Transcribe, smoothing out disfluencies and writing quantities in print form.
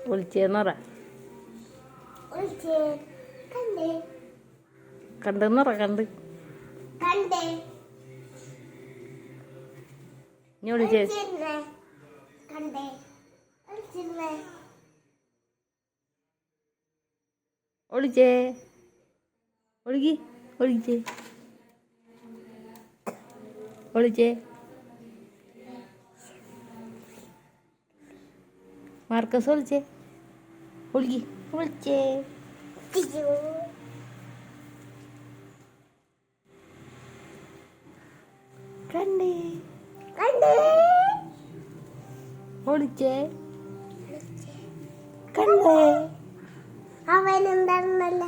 വിളിച്ചേന്നറ കണ്ടെന്നറ കണ്ട് നീ വിളിച്ചേ ഒളിച്ചേ ഒഴുകി ഒളിച്ചേ ഒളിച്ചേ മാർക്കസ് ഒളിച്ചേ ഒഴുകി ഒളിച്ചേ കണ്ടേ ഒളിച്ചേ കണ്ടേ അവനെന്താണെന്നല്ല